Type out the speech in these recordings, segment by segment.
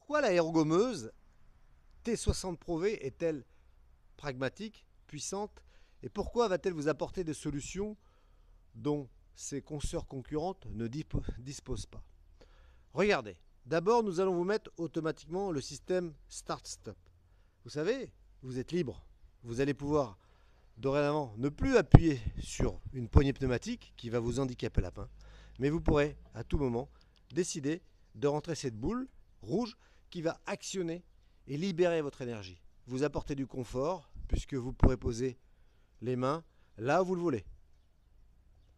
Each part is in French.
Pourquoi la aérogomeuse T60 Pro V est-elle pragmatique, puissante, et pourquoi va-t-elle vous apporter des solutions dont ses consoeurs concurrentes ne disposent pas? Regardez, d'abord nous allons vous mettre automatiquement le système Start-Stop. Vous savez, vous êtes libre, vous allez pouvoir dorénavant ne plus appuyer sur une poignée pneumatique qui va vous handicaper la main, mais vous pourrez à tout moment décider de rentrer cette boule rouge qui va actionner et libérer votre énergie. Vous apporter du confort puisque vous pourrez poser les mains là où vous le voulez.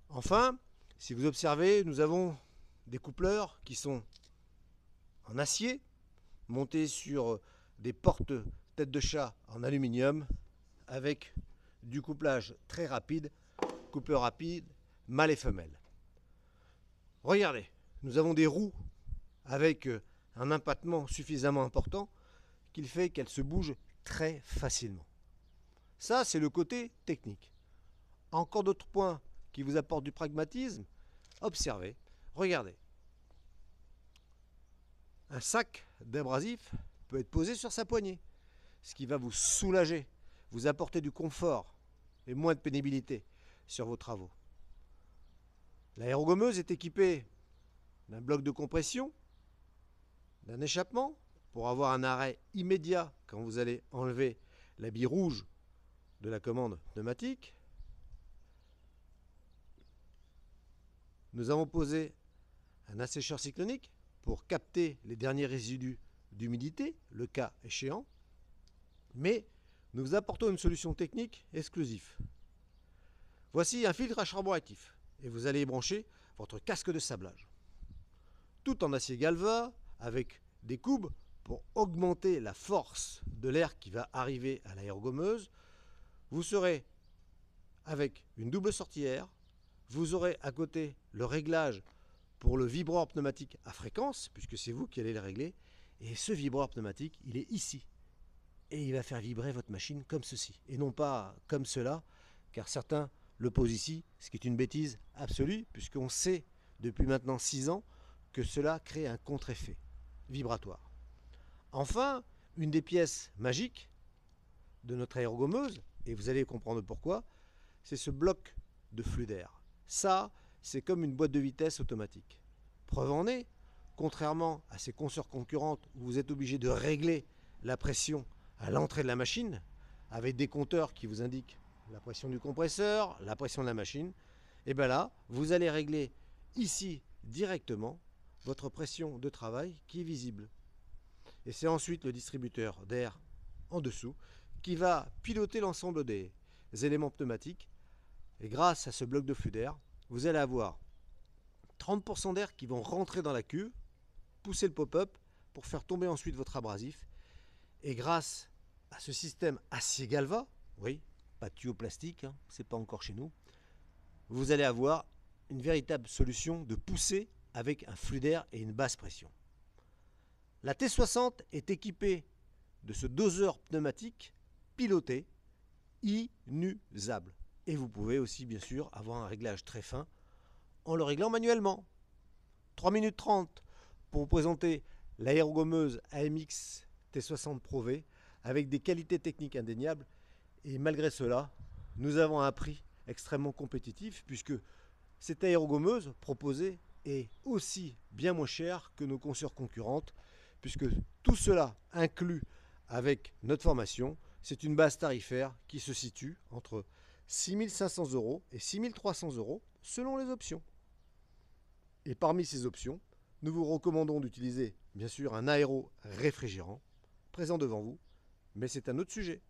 Enfin, si vous observez, nous avons des coupleurs qui sont en acier, montés sur des portes tête de chat en aluminium avec du couplage très rapide, coupleur rapide, mâle et femelle. Regardez, nous avons des roues avec un empattement suffisamment important qu'il fait qu'elles se bougent très facilement. Ça, c'est le côté technique. Encore d'autres points qui vous apportent du pragmatisme. Observez, regardez. Un sac d'abrasif peut être posé sur sa poignée, ce qui va vous soulager, vous apporter du confort et moins de pénibilité sur vos travaux. L'aérogomeuse est équipée d'un bloc de compression, d'un échappement pour avoir un arrêt immédiat quand vous allez enlever l'habit rouge de la commande pneumatique. Nous avons posé un assécheur cyclonique pour capter les derniers résidus d'humidité, le cas échéant, mais nous vous apportons une solution technique exclusive. Voici un filtre à charbon actif et vous allez y brancher votre casque de sablage. Tout en acier galva avec des courbes pour augmenter la force de l'air qui va arriver à l'aérogomeuse. Vous serez avec une double sortière. Vous aurez à côté le réglage pour le vibreur pneumatique à fréquence, puisque c'est vous qui allez le régler. Et ce vibreur pneumatique, il est ici. Et il va faire vibrer votre machine comme ceci, et non pas comme cela, car certains le posent ici, ce qui est une bêtise absolue, puisqu'on sait depuis maintenant 6 ans que cela crée un contre-effet vibratoire. Enfin, une des pièces magiques de notre aérogomeuse, et vous allez comprendre pourquoi, c'est ce bloc de flux d'air. Ça, c'est comme une boîte de vitesse automatique. Preuve en est, contrairement à ces consoeurs concurrentes où vous êtes obligé de régler la pression à l'entrée de la machine, avec des compteurs qui vous indiquent la pression du compresseur, la pression de la machine, et bien là, vous allez régler ici directement votre pression de travail qui est visible. Et c'est ensuite le distributeur d'air en dessous qui va piloter l'ensemble des éléments pneumatiques. Et grâce à ce bloc de flux d'air, vous allez avoir 30% d'air qui vont rentrer dans la cuve, pousser le pop-up pour faire tomber ensuite votre abrasif. Et grâce à ce système acier galva, oui, pas de tuyau plastique, hein, c'est pas encore chez nous, vous allez avoir une véritable solution de poussée avec un flux d'air et une basse pression. La T60 est équipée de ce doseur pneumatique piloté inusable. Et vous pouvez aussi bien sûr avoir un réglage très fin en le réglant manuellement. 3 minutes 30 pour vous présenter l'aérogomeuse AMX T60 Pro V avec des qualités techniques indéniables. Et malgré cela, nous avons un prix extrêmement compétitif puisque cette aérogomeuse proposée est aussi bien moins chère que nos consoeurs concurrentes, puisque tout cela inclus avec notre formation, c'est une base tarifaire qui se situe entre 6 500 € et 6 300 € selon les options. Et parmi ces options, nous vous recommandons d'utiliser bien sûr un aéro réfrigérant présent devant vous, mais c'est un autre sujet.